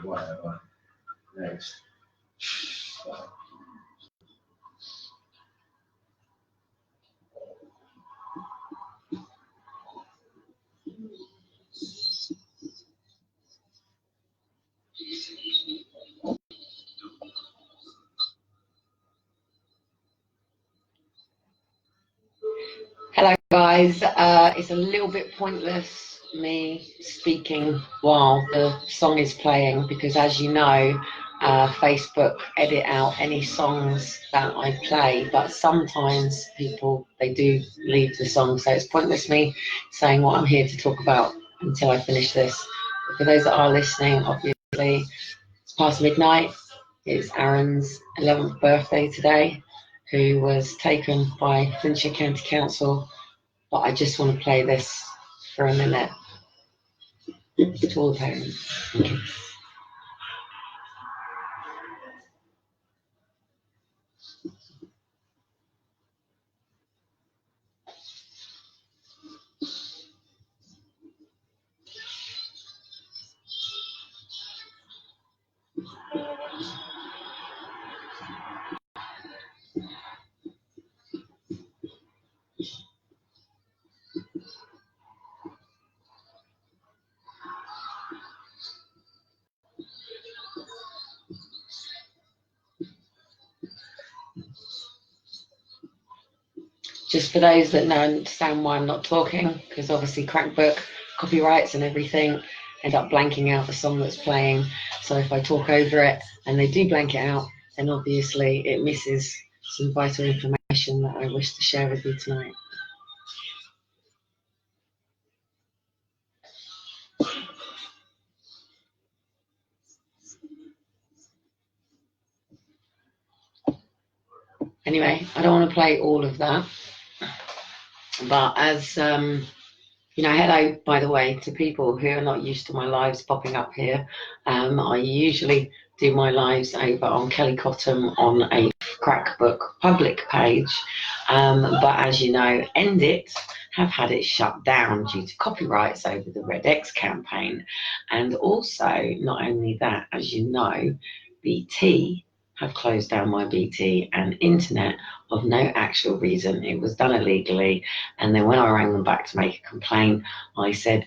whatever. Next. Hello guys, it's a little bit pointless me speaking while the song is playing because, as you know, Facebook edit out any songs that I play, but sometimes people, they do leave the song, so it's pointless me saying what I'm here to talk about until I finish this. But for those that are listening, obviously it's past midnight. It's Aaron's 11th birthday today, who was taken by Flintshire County Council. But I just want to play this for a minute to all the parents and kids. Just for those that don't understand why I'm not talking, because obviously Crackbook, copyrights and everything end up blanking out the song that's playing. So if I talk over it and they do blank it out, then obviously it misses some vital information that I wish to share with you tonight. Anyway, I don't want to play all of that, but as you know, hello, by the way, to people who are not used to my lives popping up here. I usually do my lives over on Kelly Cottam on a Crackbook public page, but as you know, Endit have had it shut down due to copyrights over the Red X campaign. And also, not only that, as you know, BT have closed down my BT and internet of no actual reason. It was done illegally. And then when I rang them back to make a complaint, I said,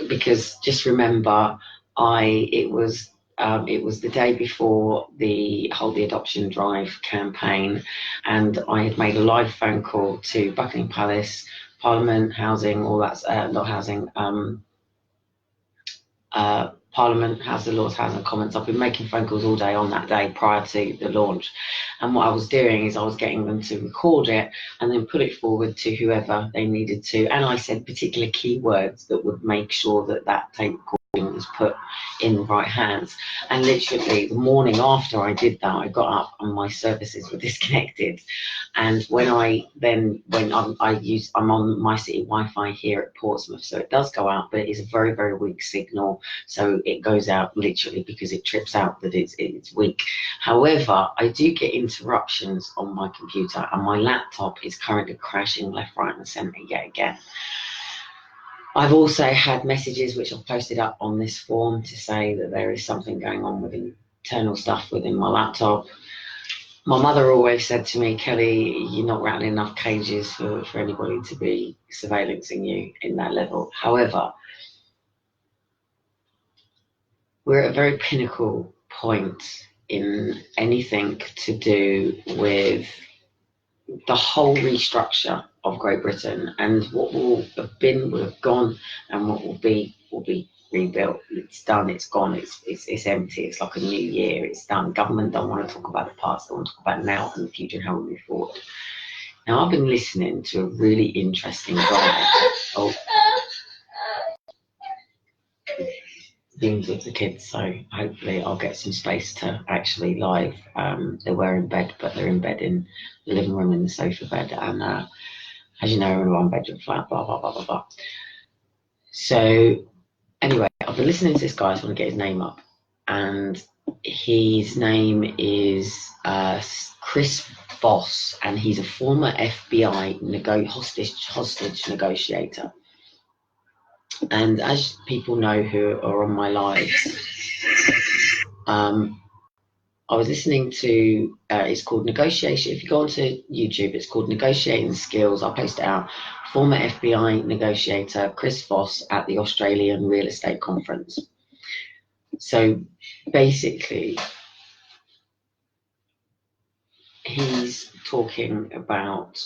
because just remember, it was the day before the Hold the Adoption Drive campaign, and I had made a live phone call to Buckingham Palace, Parliament, Housing, all that, not Housing, Parliament, House of Lords, House and Commons. I've been making phone calls all day on that day prior to the launch, and what I was doing is I was getting them to record it and then put it forward to whoever they needed to, and I said particular keywords that would make sure that that tape recording was put in the right hands. And literally the morning after I did that, I got up and my services were disconnected. And when I'm on My City Wi-Fi here at Portsmouth, so it does go out, but it is a very, very weak signal. So it goes out literally because it trips out that it's weak. However, I do get interruptions on my computer, and my laptop is currently crashing left, right, and centre yet again. I've also had messages which I've posted up on this form to say that there is something going on with internal stuff within my laptop. My mother always said to me, Kelly, you're not rattling enough cages for anybody to be surveillancing you in that level. However, we're at a very pinnacle point in anything to do with the whole restructure of Great Britain, and what will have been will have gone, and what will be rebuilt. It's done, it's gone, it's empty. It's like a new year, it's done. Government don't want to talk about the past, they want to talk about now and the future and how we move forward. Now, I've been listening to a really interesting guy. Things with the kids, so hopefully I'll get some space to actually live. They were in bed, but they're in bed in the living room in the sofa bed, and as you know, we're in a one bedroom flat, blah blah blah blah blah. So anyway, I've been listening to this guy. I just want to get his name up, and his name is Chris Voss, and he's a former FBI hostage negotiator. And as people know who are on my lives, I was listening to, it's called Negotiation. If you go onto YouTube, it's called Negotiating Skills. I'll post it out. Former FBI negotiator Chris Voss at the Australian Real Estate Conference. So basically, he's talking about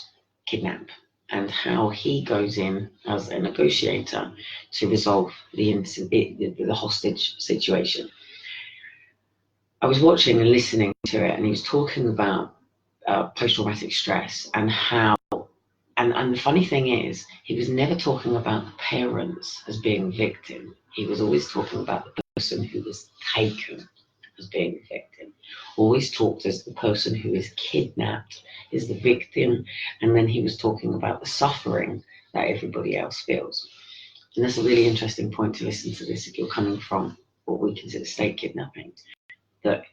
kidnap and how he goes in as a negotiator to resolve the hostage situation. I was watching and listening to it, and he was talking about post-traumatic stress and how, and the funny thing is, he was never talking about the parents as being victim. He was always talking about the person who was taken as being the victim. Always talked as the person who is kidnapped is the victim, and then he was talking about the suffering that everybody else feels. And that's a really interesting point to listen to this if you're coming from what we consider state kidnapping. That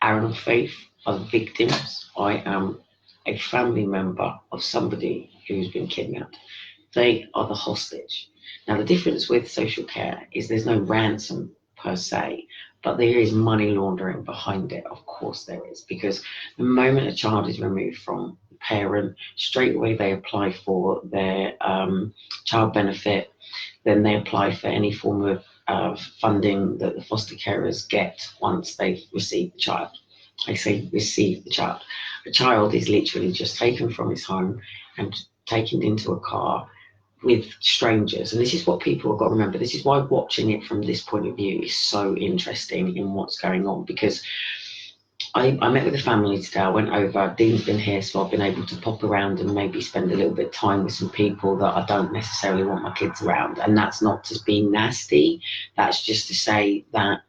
Aaron and Faith are victims. I am a family member of somebody who's been kidnapped. They are the hostage. Now, the difference with social care is there's no ransom per se, but there is money laundering behind it. Of course there is, because the moment a child is removed from the parent, straight away they apply for their child benefit, then they apply for any form of funding that the foster carers get once they've received the child. I say receive the child. The child is literally just taken from his home and taken into a car with strangers. And this is what people have got to remember. This is why watching it from this point of view is so interesting in what's going on, because I met with a family today. I went over, Dean's been here, so I've been able to pop around and maybe spend a little bit of time with some people that I don't necessarily want my kids around. And that's not to be nasty. That's just to say that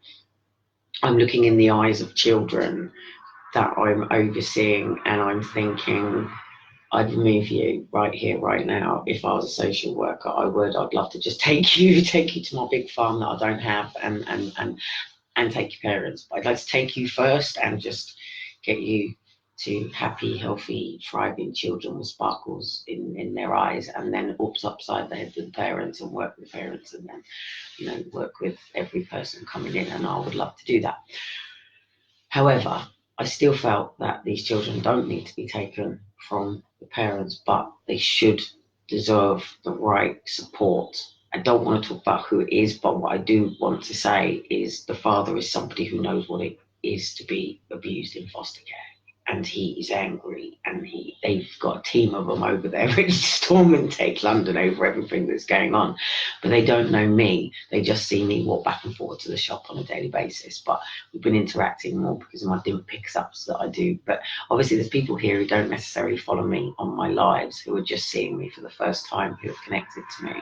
I'm looking in the eyes of children that I'm overseeing, and I'm thinking, I'd remove you right here, right now. If I was a social worker, I would. I'd love to just take you to my big farm that I don't have, and take your parents. But I'd like to take you first and just get you to happy, healthy, thriving children with sparkles in their eyes, and then upside the heads of the parents and work with the parents, and then work with every person coming in. And I would love to do that. However, I still felt that these children don't need to be taken from the parents, but they should deserve the right support. I don't want to talk about who it is, but what I do want to say is the father is somebody who knows what it is to be abused in foster care. And he is angry, and they've got a team of them over there ready to storm and take London over everything that's going on. But they don't know me. They just see me walk back and forth to the shop on a daily basis. But we've been interacting more because of my dim pickups that I do. But obviously there's people here who don't necessarily follow me on my lives, who are just seeing me for the first time, who have connected to me.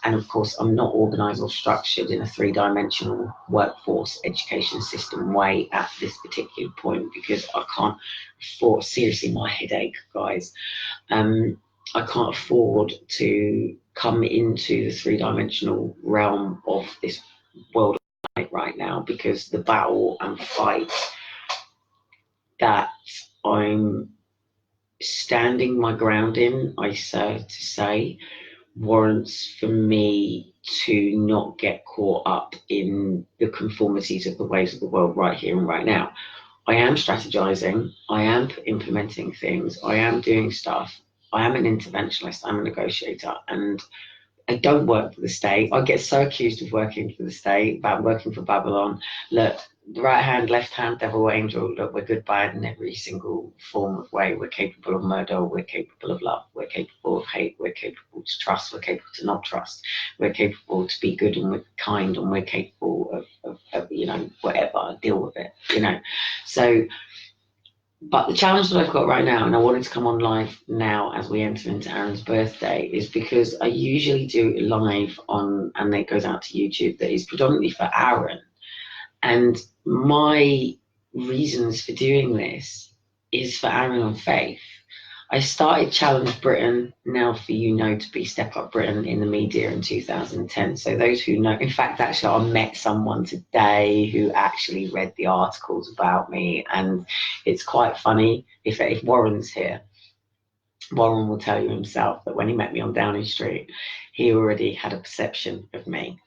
And of course, I'm not organised or structured in a three-dimensional workforce education system way at this particular point, because I can't afford, seriously, my headache, guys. I can't afford to come into the three-dimensional realm of this world right now, because the battle and fight that I'm standing my ground in, I say to say, warrants for me to not get caught up in the conformities of the ways of the world right here and right now. I am strategizing, I am implementing things, I am doing stuff, I am an interventionist, I'm a negotiator, and I don't work for the state. I get so accused of working for the state, about working for Babylon. Look, the right hand, left hand, devil, angel, look, we're good, bad in every single form of way. We're capable of murder, we're capable of love, we're capable of hate, we're capable to trust, we're capable to not trust, we're capable to be good and we're kind, and we're capable of whatever, deal with it, So, but the challenge that I've got right now, and I wanted to come on live now as we enter into Aaron's birthday, is because I usually do it live on, and it goes out to YouTube, that is predominantly for Aaron. And my reasons for doing this is for Aaron and Faith. I started Challenge Britain, now for to be Step Up Britain in the media in 2010. So those who know, in fact, actually, I met someone today who actually read the articles about me, and it's quite funny. If Warren's here, Warren will tell you himself that when he met me on Downing Street, he already had a perception of me.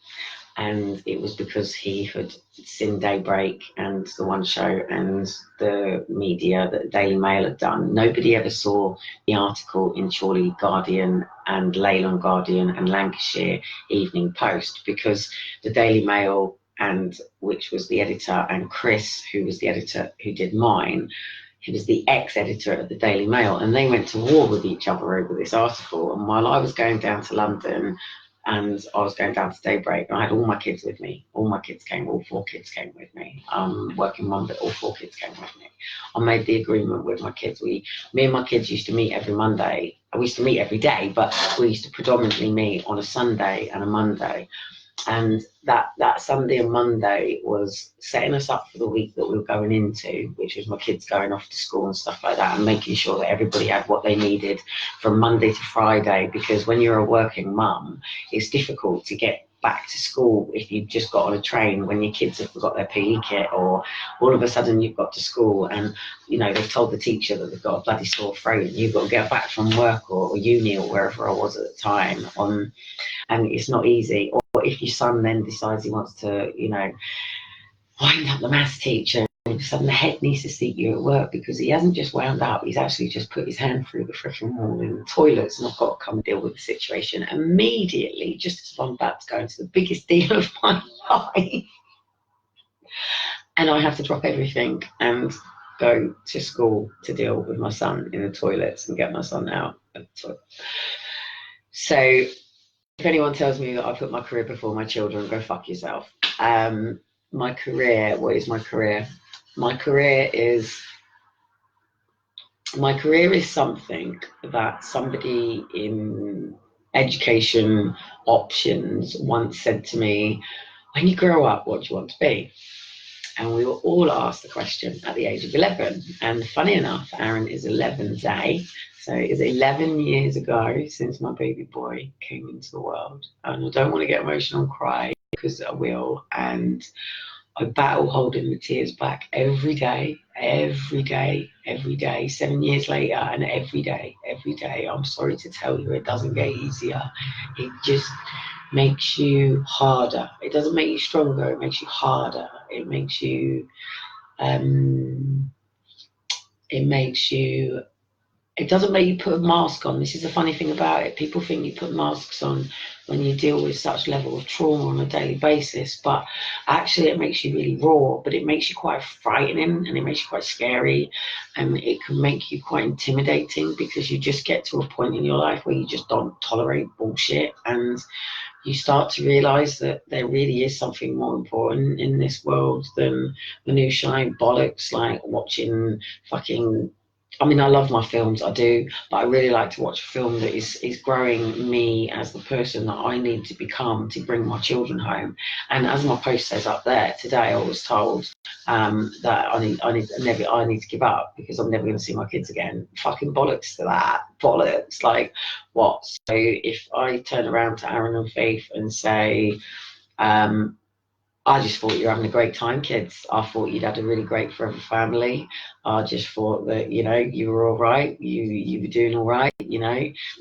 and it was because he had seen Daybreak and the One Show and the media that the Daily Mail had done. Nobody ever saw the article in Chorley Guardian and Leyland Guardian and Lancashire Evening Post, because the Daily Mail, and which was the editor, and Chris, who was the editor who did mine, he was the ex-editor of the Daily Mail, and they went to war with each other over this article. And while I was going down to London and I was going down to Daybreak, and I had all my kids with me. All my kids came, all 4 kids came with me. Working mum, but all 4 kids came with me. I made the agreement with my kids. Me and my kids used to meet every Monday. We used to meet every day, but we used to predominantly meet on a Sunday and a Monday. And that Sunday and Monday was setting us up for the week that we were going into, which was my kids going off to school and stuff like that, and making sure that everybody had what they needed from Monday to Friday. Because when you're a working mum, it's difficult to get back to school if you've just got on a train when your kids have forgot their PE kit, or all of a sudden you've got to school and they've told the teacher that they've got a bloody sore throat and you've got to get back from work or uni or wherever I was at the time and it's not easy. Or if your son then decides he wants to wind up the maths teacher, all of a sudden the head needs to seat you at work because he hasn't just wound up, he's actually just put his hand through the freaking wall in the toilets, and I've got to come deal with the situation immediately, just as I'm about to go into the biggest deal of my life. And I have to drop everything and go to school to deal with my son in the toilets and get my son out of the toilet. So if anyone tells me that I put my career before my children, go fuck yourself. My career, what is my career? My career is something that somebody in education options once said to me, when you grow up, what do you want to be? And we were all asked the question at the age of 11. And funny enough, Aaron is 11 today. So it is 11 years ago since my baby boy came into the world. And I don't want to get emotional and cry because I will. And I battle holding the tears back every day, 7 years later, and every day, I'm sorry to tell you, it doesn't get easier. It just makes you harder. It doesn't make you stronger, it makes you harder. It makes you, it doesn't make you put a mask on. This is the funny thing about it. People think you put masks on when you deal with such level of trauma on a daily basis, but actually it makes you really raw, but it makes you quite frightening and it makes you quite scary, and it can make you quite intimidating because you just get to a point in your life where you just don't tolerate bullshit, and you start to realize that there really is something more important in this world than minutiae and bollocks, like watching fucking, I mean, I love my films, I do, but I really like to watch a film that is growing me as the person that I need to become to bring my children home. And as my post says up there, today I was told that I need to give up because I'm never going to see my kids again. Fucking bollocks to that. Bollocks. Like, what? So if I turn around to Aaron and Faith and say, I just thought you were having a great time, kids. I thought you'd had a really great forever family. I just thought that, you were all right. You were doing all right,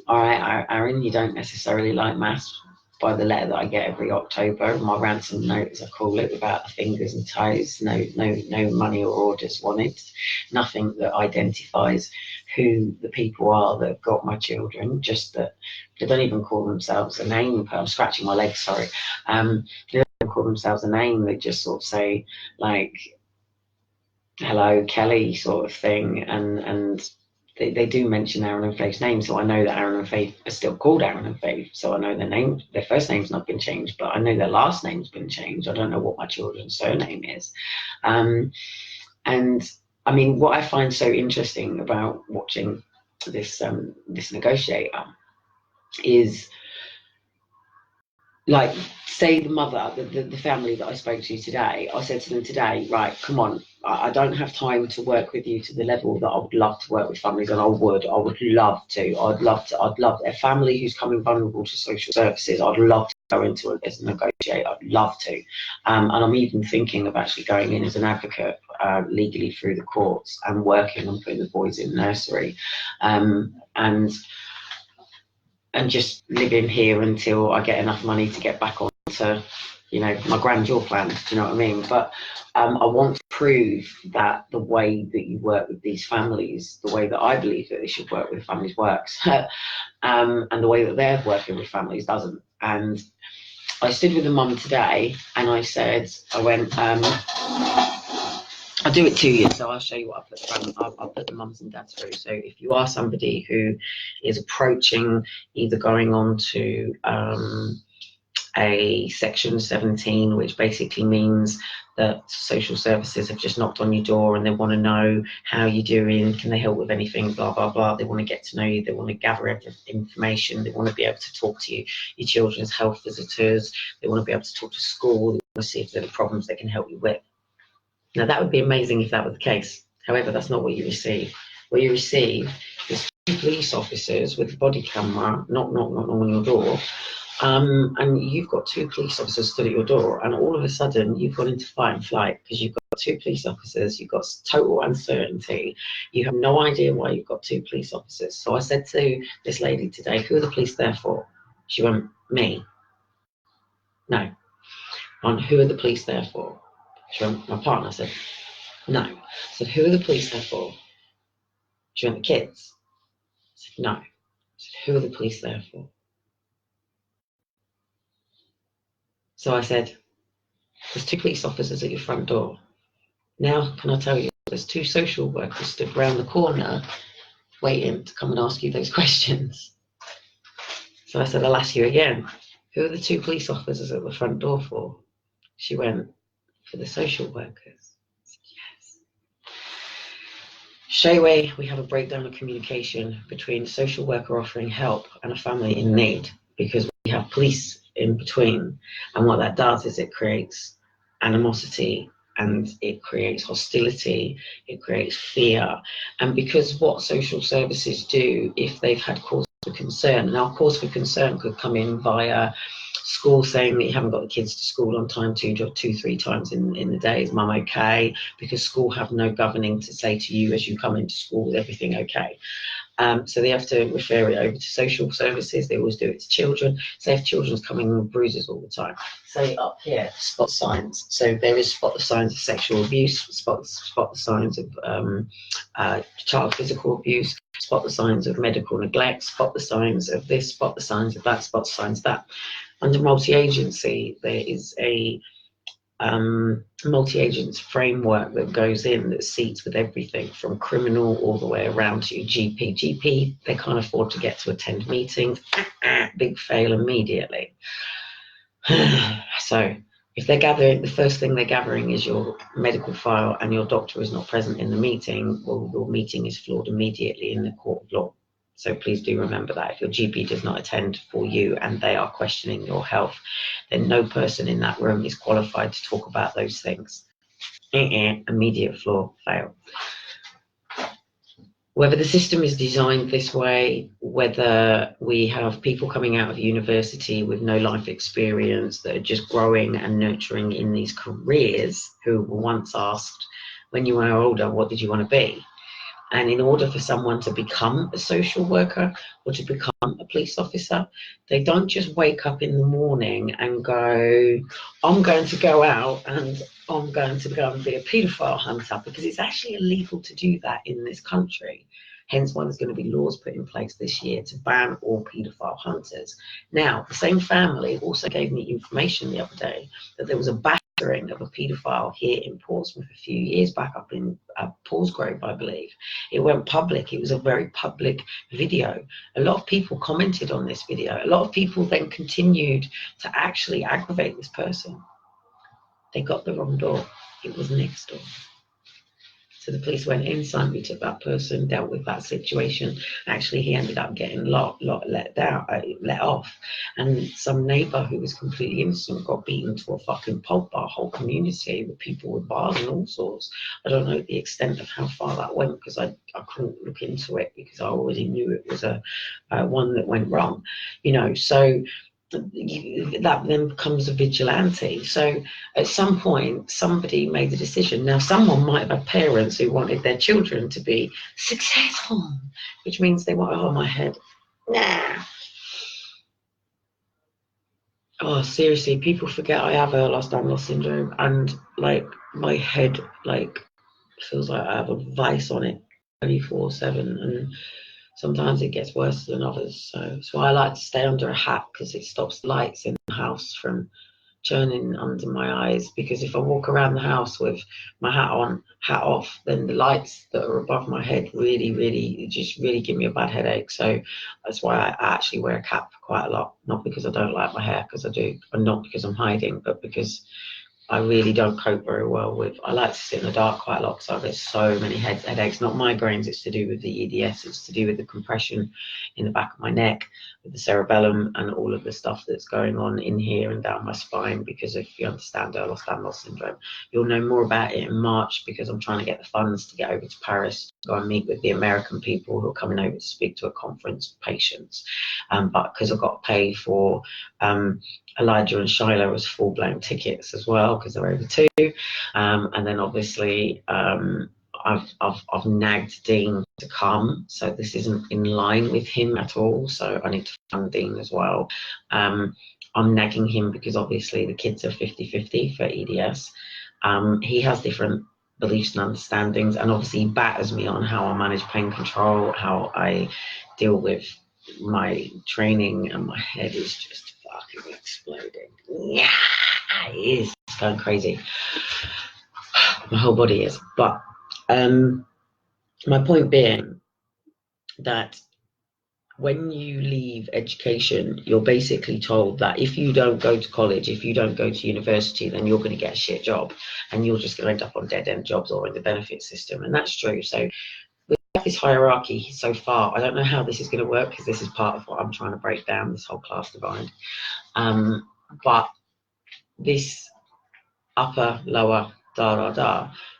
All right, Aaron, you don't necessarily like maths by the letter that I get every October. My ransom note, as I call it, without the fingers and toes. No money or orders wanted. Nothing that identifies who the people are that have got my children. Just that they don't even call themselves a name. I'm scratching my legs, sorry. They don't call themselves a name. They just sort of say, like, hello, Kelly, sort of thing. And they do mention Aaron and Faith's name, so I know that Aaron and Faith are still called Aaron and Faith. So I know their first name's not been changed, but I know their last name's been changed. I don't know what my children's surname is. And I mean, what I find so interesting about watching this negotiator is, like, say the mother, the family that I spoke to today, I said to them today, right, come on, I don't have time to work with you to the level that I would love to work with families, and I would love to. I'd love a family who's coming vulnerable to social services. I'd love to go into it as a negotiator. I'd love to. And I'm even thinking of actually going in as an advocate legally through the courts and working on putting the boys in nursery. And just living here until I get enough money to get back onto you know, my grandeur plans. Do you know what I mean? But I want to prove that the way that you work with these families, the way that I believe that they should work with families works, and the way that they're working with families doesn't. And I stood with the mum today, and I said, I went, I'll do it to you, so I'll show you what I put front. I'll put the mums and dads through. So if you are somebody who is approaching either going on to a section 17, which basically means that social services have just knocked on your door and they want to know how you're doing, can they help with anything, blah blah blah. They want to get to know you, they want to gather information, they want to be able to talk to you, your children's health visitors, they want to be able to talk to school, they want to see if there are problems they can help you with. Now that would be amazing if that were the case. However, that's not what you receive. What you receive is 2 police officers with a body camera, knock on your door, and you've got 2 police officers stood at your door, and all of a sudden you've gone into fight and flight because you've got 2 police officers, you've got total uncertainty, you have no idea why you've got 2 police officers. So I said to this lady today, who are the police there for? She went, me. No. On who are the police there for? She went, my partner. I said, no. I said, who are the police there for? She went, the kids. I said, no. I said, who are the police there for? So I said, there's 2 police officers at your front door. Now, can I tell you, there's 2 social workers stood around the corner waiting to come and ask you those questions. So I said, I'll ask you again, who are the 2 police officers at the front door for? She went, for the social workers. I said, yes. Straight away, we have a breakdown of communication between a social worker offering help and a family in need, because we have police in between. And what that does is it creates animosity, and it creates hostility, it creates fear. And because what social services do, if they've had cause for concern, now cause for concern could come in via school saying that you haven't got the kids to school on time 2-3 times in the day. Is mum okay? Because school have no governing to say to you as you come into school, is everything okay? So they have to refer it over to social services. They always do it to children. So if children's coming with bruises all the time, say up here, spot signs. So there is spot the signs of sexual abuse, spot the signs of child physical abuse, spot the signs of medical neglect, spot the signs of this, spot the signs of that, spot the signs of that. Under multi-agency, there is a multi-agents framework that goes in that seats with everything from criminal all the way around to GP. They can't afford to get to attend meetings. Big fail immediately. So if they're gathering, the first thing they're gathering is your medical file and your doctor is not present in the meeting, well, your meeting is flawed immediately in the court of law. So please do remember that if your GP does not attend for you and they are questioning your health, then no person in that room is qualified to talk about those things. Immediate flaw, fail. Whether the system is designed this way, whether we have people coming out of university with no life experience that are just growing and nurturing in these careers, who were once asked, when you were older, what did you want to be? And in order for someone to become a social worker or to become a police officer, they don't just wake up in the morning and go, I'm going to go out and I'm going to go and be a paedophile hunter, because it's actually illegal to do that in this country. Hence why there's going to be laws put in place this year to ban all paedophile hunters. Now, the same family also gave me information the other day that there was a battering of a paedophile here in Portsmouth a few years back, up in Paulsgrove, I believe. It went public. It was a very public video. A lot of people commented on this video. A lot of people then continued to actually aggravate this person. They got the wrong door. It was next door. So the police went inside, we took that person, dealt with that situation. Actually, he ended up getting let off. And some neighbour who was completely innocent got beaten to a fucking pulp by a whole community with people with bars and all sorts. I don't know the extent of how far that went, because I couldn't look into it, because I already knew it was a one that went wrong. You know, so that then becomes a vigilante. So at some point somebody made the decision. Now someone might have had parents who wanted their children to be successful, which means they want, oh my head, nah. Oh, seriously, people forget I have Ehlers-Danlos syndrome, and like my head like feels like I have a vice on it 24/7, and sometimes it gets worse than others. So that's why I like to stay under a hat, because it stops the lights in the house from churning under my eyes. Because if I walk around the house with my hat on, hat off, then the lights that are above my head really just really give me a bad headache. So that's why I actually wear a cap quite a lot. Not because I don't like my hair, because I do, and not because I'm hiding, but because I really don't cope very well with. I like to sit in the dark quite a lot because I get so many headaches. Not migraines. It's to do with the EDS. It's to do with the compression in the back of my neck, with the cerebellum, and all of the stuff that's going on in here and down my spine. Because if you understand Ehlers-Danlos syndrome, you'll know more about it in March, because I'm trying to get the funds to get over to Paris to go and meet with the American people who are coming over to speak to a conference of patients. But because I've got to pay for Elijah and Shiloh as full-blown tickets as well, because they're over two. And then obviously I've nagged Dean to come, so this isn't in line with him at all. So I need to fund Dean as well. I'm nagging him because obviously the kids are 50-50 for EDS. He has different beliefs and understandings, and obviously he batters me on how I manage pain control, how I deal with my training, and my head is just fucking exploding. Yeah, it is. It's going crazy. My whole body is. But my point being that when you leave education, you're basically told that if you don't go to college, if you don't go to university, then you're going to get a shit job, and you're just going to end up on dead end jobs or in the benefit system. And that's true. So this hierarchy so far, I don't know how this is going to work, because this is part of what I'm trying to break down, this whole class divide. But this upper, lower,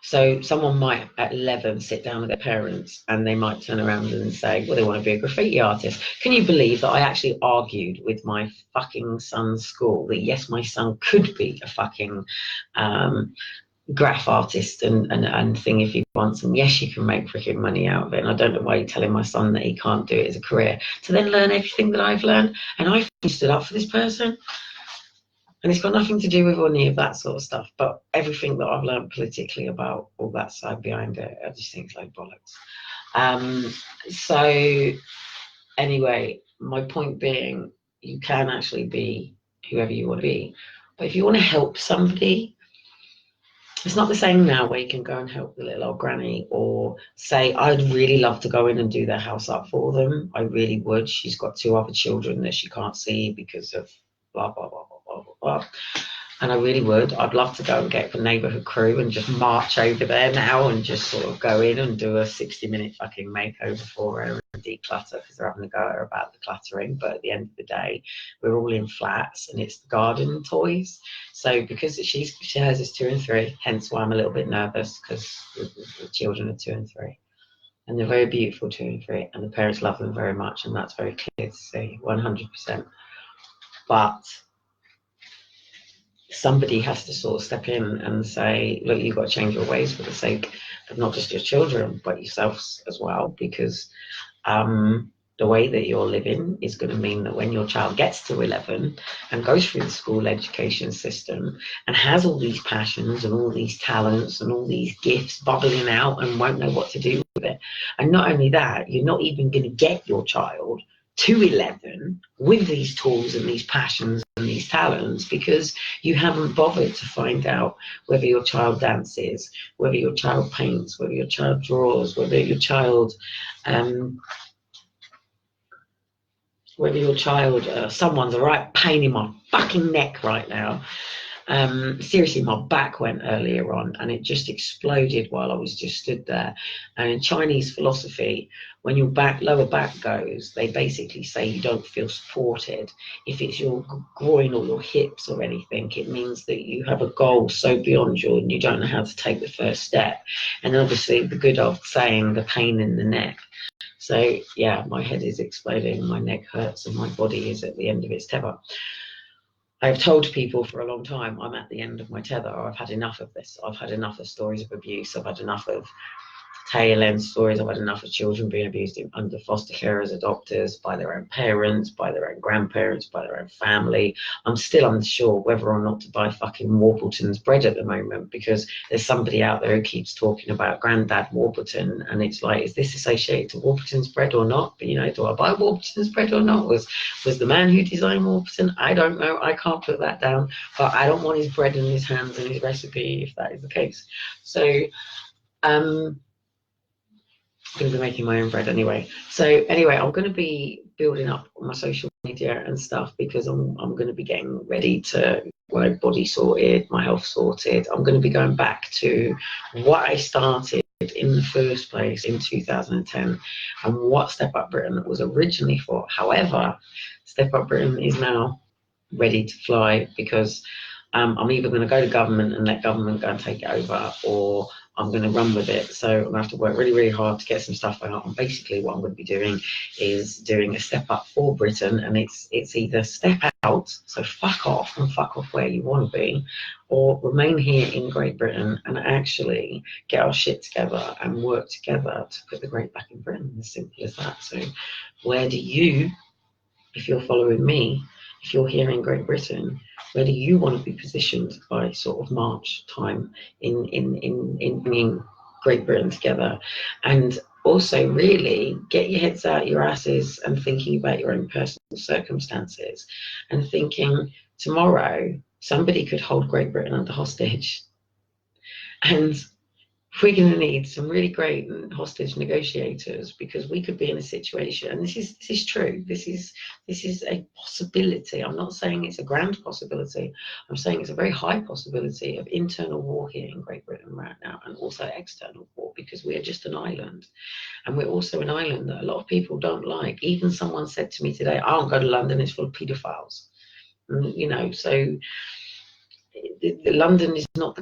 So someone might at 11 sit down with their parents, and they might turn around and say, well, they want to be a graffiti artist. Can you believe that I actually argued with my fucking son's school that yes, my son could be a fucking graph artist and thing if he wants, and yes, you can make freaking money out of it. And I don't know why you're telling my son that he can't do it as a career, to then learn everything that I've learned. And I stood up for this person, and it's got nothing to do with any of that sort of stuff, but everything that I've learned politically about all that side behind it, I just think it's like bollocks. So anyway, my point being, you can actually be whoever you want to be, but if you want to help somebody, it's not the same now where you can go and help the little old granny, or say, I'd really love to go in and do their house up for them. I really would. She's got 2 other children that she can't see because of blah, blah, blah, blah, blah, blah, blah. And I really would. I'd love to go and get the neighbourhood crew and just march over there now and just sort of go in and do a 60-minute fucking makeover for her and declutter, because they're having a go at her about the cluttering. But at the end of the day, we're all in flats, and it's the garden toys. So because she has is 2 and 3, hence why I'm a little bit nervous, because the children are 2 and 3. And they're very beautiful, 2 and 3, and the parents love them very much, and that's very clear to see, 100%. But somebody has to sort of step in and say, look, you've got to change your ways for the sake of not just your children, but yourselves as well, because the way that you're living is going to mean that when your child gets to 11 and goes through the school education system and has all these passions and all these talents and all these gifts bubbling out and won't know what to do with it. And not only that, you're not even going to get your child to 11 with these tools and these passions and these talents, because you haven't bothered to find out whether your child dances, whether your child paints, whether your child draws, whether your child someone's a right pain in my fucking neck right now. Seriously, my back went earlier on, and it just exploded while I was just stood there. And in Chinese philosophy, when your lower back goes, they basically say you don't feel supported. If it's your groin or your hips or anything, it means that you have a goal so beyond you and you don't know how to take the first step. And obviously the good old saying, the pain in the neck. So yeah, my head is exploding, my neck hurts, and my body is at the end of its tether. I've told people for a long time, I'm at the end of my tether. I've had enough of this. I've had enough of stories of abuse. I've had enough of tail end stories. I've had enough of children being abused under foster care as adopters, by their own parents, by their own grandparents, by their own family. I'm still unsure whether or not to buy fucking Warburton's bread at the moment, because there's somebody out there who keeps talking about Grandad Warburton, and it's like, is this associated to Warburton's bread or not? But, you know, do I buy Warburton's bread or not? Was the man who designed Warburton? I don't know. I can't put that down, but I don't want his bread in his hands and his recipe if that is the case. So I'm going to be making my own bread anyway. So anyway, I'm going to be building up my social media and stuff, because I'm going to be getting ready to my body sorted, my health sorted. I'm going to be going back to what I started in the first place in 2010 and what Step Up Britain was originally for. However, Step Up Britain is now ready to fly, because I'm either going to go to government and let government go and take it over, or I'm going to run with it. So I'm going to have to work really, really hard to get some stuff out. And basically what I'm going to be doing is doing a step up for Britain, and it's either step out, so fuck off and fuck off where you want to be, or remain here in Great Britain and actually get our shit together and work together to put the Great back in Britain. As simple as that. So where do you, if you're following me, if you're here in Great Britain, where do you want to be positioned by sort of March time in bringing Great Britain together? And also really get your heads out your asses and thinking about your own personal circumstances, and thinking tomorrow somebody could hold Great Britain under hostage, and we're going to need some really great hostage negotiators, because we could be in a situation, and this is true, this is a possibility. I'm not saying it's a grand possibility, I'm saying it's a very high possibility of internal war here in Great Britain right now, and also external war, because we are just an island, and we're also an island that a lot of people don't like. Even someone said to me today, I don't go to London, it's full of paedophiles. You know, so London is not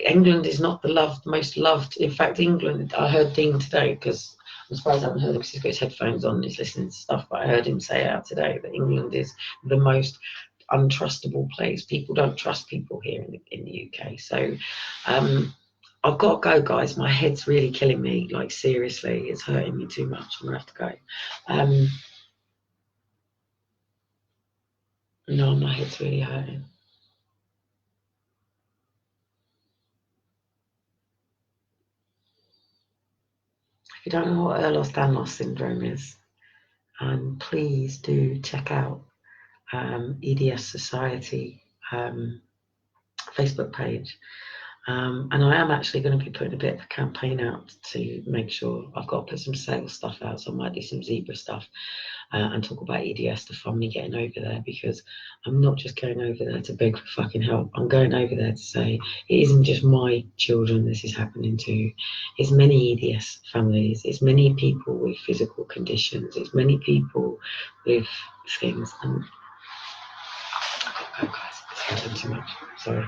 England is not the most loved. In fact, England, I heard Dean today, because I'm surprised I haven't heard him because he's got his headphones on and he's listening to stuff, but I heard him say out today that England is the most untrustable place. People don't trust people here in the UK. So I've got to go, guys. My head's really killing me. Like, seriously, it's hurting me too much. I'm going to have to go. No, my head's really hurting. If you don't know what Ehlers-Danlos syndrome is, please do check out EDS Society Facebook page. And I am actually going to be putting a bit of a campaign out to make sure I've got to put some sales stuff out, so I might do some zebra stuff and talk about EDS to fund me getting over there, because I'm not just going over there to beg for fucking help. I'm going over there to say it isn't just my children this is happening to. It's many EDS families. It's many people with physical conditions. It's many people with things. And I can't go, guys. It's happening too much. Sorry.